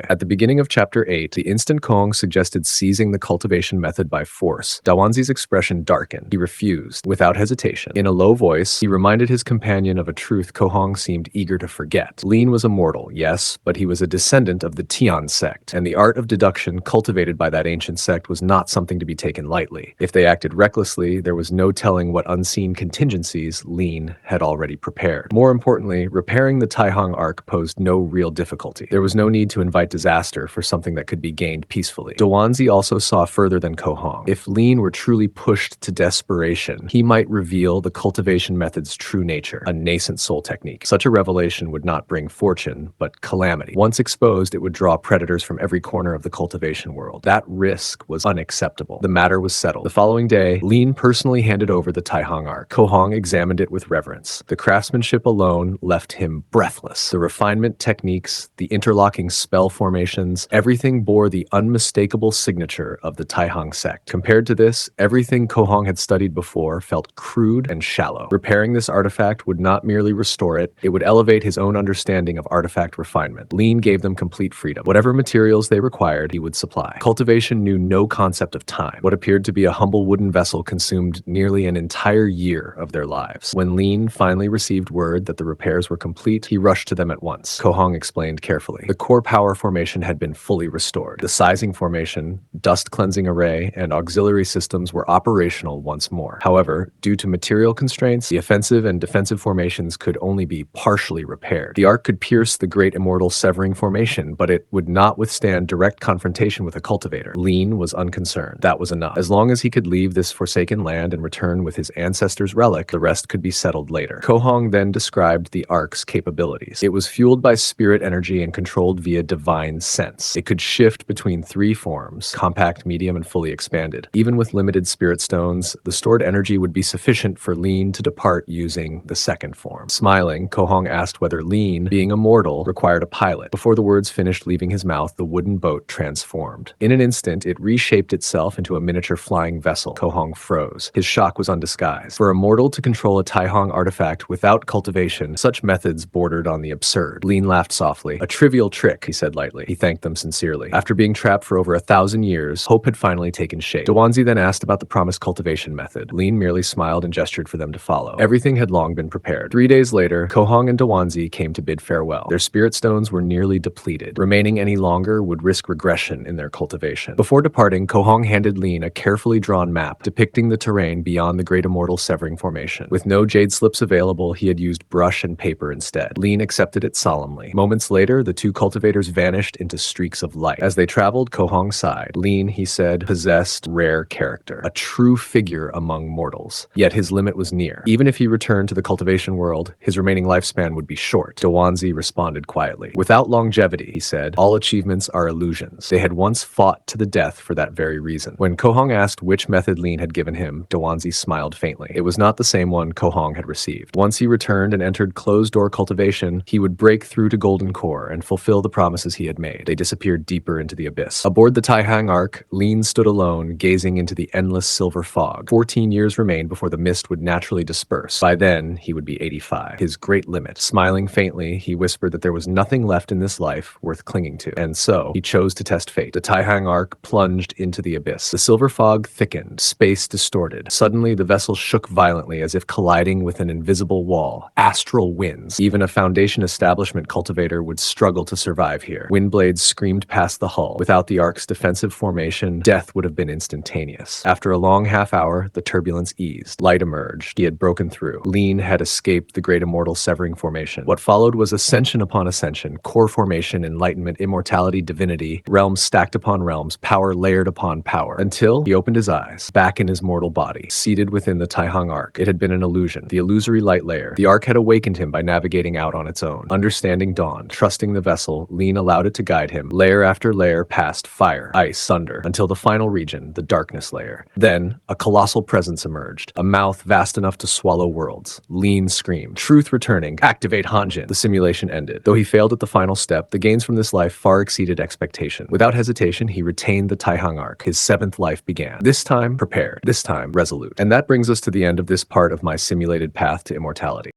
At the beginning of Chapter 8, the instant Kong suggested seizing the cultivation method by force. Dawanzi's expression darkened. He refused, without hesitation. In a low voice, he reminded his companion of a truth Kohong seemed eager to forget. Lin was a mortal, yes, but he was a descendant of the Tian sect, and the art of deduction cultivated by that ancient sect was not something to be taken lightly. If they acted recklessly, there was no telling what unseen contingencies Lin had already prepared. More importantly, repairing the Taihang arc posed no real difficulty. There was no need to invite disaster for something that could be gained peacefully. Dawanzi also saw further than Kohong. If Lin were truly pushed to desperation, he might reveal the cultivation method's true nature, a nascent soul technique. Such a revelation would not bring fortune, but calamity. Once exposed, it would draw predators from every corner of the cultivation world. That risk was unacceptable. The matter was settled. The following day, Lin personally handed over the Taihang arc. Kohong examined it with reverence. The craftsmanship alone left him breathless. The refinement techniques, the interlocking spell formations, everything bore the unmistakable signature of the Taihang sect. Compared to this, everything Kohong had studied before felt crude and shallow. Repairing this artifact would not merely restore it, it would elevate his own understanding of artifact refinement. Lin gave them complete freedom. Whatever materials they required, he would supply. Cultivation knew no concept of time. What appeared to be a humble wooden vessel consumed nearly an entire year of their lives. When Lin finally received word that the repairs were complete, he rushed to them at once. Kohong explained carefully. The core power formation had been fully restored. The sizing formation, dust cleansing array, and auxiliary systems were operational once more. However, due to material constraints, the offensive and defensive formations could only be partially repaired. The arc could pierce the Great Immortal severing formation, but it would not withstand direct confrontation with a cultivator. Lin was unconcerned. That was enough. As long as he could leave this forsaken land and return with his ancestors' relic, the rest could be settled later. Kohong then described the arc's capabilities. It was fueled by spirit energy and controlled via divine sense. It could shift between three forms: compact, medium, and fully expanded. Even with limited spirit stones, the stored energy would be sufficient for Lin to depart using the second form. Smiling, Kohong asked whether Lin, being a mortal, required a pilot. Before the words finished leaving his mouth, the wooden boat transformed. In an instant, it reshaped itself into a miniature flying vessel. Kohong froze. His shock was undisguised. For a mortal to control a Taihang artifact without cultivation, such methods bordered on the absurd. Lin laughed softly. A trivial trick, he said lightly. He thanked them sincerely. After being trapped for over 1,000 years, hope had finally taken shape. Dawanzi then asked about the promised cultivation method. Lin merely smiled and gestured for them to follow. Everything had long been prepared. 3 days later, Kohong and Dawanzi came to bid farewell. Their spirit stones were nearly depleted. Remaining any longer would risk regression in their cultivation. Before departing, Kohong handed Lin a carefully drawn map depicting the terrain beyond the Great Immortal severing formation. With no jade slips available, he had used brush and paper instead. Lin accepted it solemnly. Moments later, the two cultivators vanished into streaks of light. As they traveled, Kohong sighed. Lin, he said, possessed rare character, a true figure among mortals. Yet his limit was near. Even if he returned to the cultivation world, his remaining lifespan would be short. Dawanzi responded quietly. Without longevity, he said, all achievements are illusions. They had once fought to the death for that very reason. When Kohong asked which method Lin had given him, Dawanzi smiled faintly. It was not the same one Kohong had received. Once he returned and entered closed-door cultivation, he would break through to Golden Core and fulfill the promises he had made. They disappeared deeper into the abyss. Aboard the Taihang arc, Lin stood alone, gazing into the endless silver fog. 14 years remained before the mist would naturally disperse. By then, he would be 85, his great limit. Smiling faintly, he whispered that there was nothing left in this life worth clinging to. And so, he chose to test fate. The Taihang arc plunged into the abyss. The silver fog thickened, space distorted. Suddenly, the vessel shook violently as if colliding with an invisible wall. Astral winds. Even a Foundation establishment cultivator would struggle to survive here. Wind blades screamed past the hull. Without the arc's defensive formation, death would have been instantaneous. After a long half hour, the turbulence eased. Light emerged. He had broken through. Lin had escaped the Great Immortal severing formation. What followed was ascension upon ascension, core formation, enlightenment, immortality, divinity, realms stacked upon realms, power layered upon power, until he opened his eyes, back in his mortal body, seated within the Taihang arc. It had been an illusion, the illusory light layer. The arc had awakened him by navigating out on its own. Understanding dawned. Trusting the vessel, Lin allowed it to guide him, layer after layer past fire, ice, thunder, until the final region, the darkness layer. Then, a colossal presence emerged, a mouth vast enough to swallow worlds. Lin screamed, truth returning, activate Hanjin. The simulation ended. Though he failed at the final step, the gains from this life far exceeded expectation. Without hesitation, he retained the Taihang arc. His seventh life began. This time, prepared. This time, resolute. And that brings us to the end of this part of my simulated path to immortality.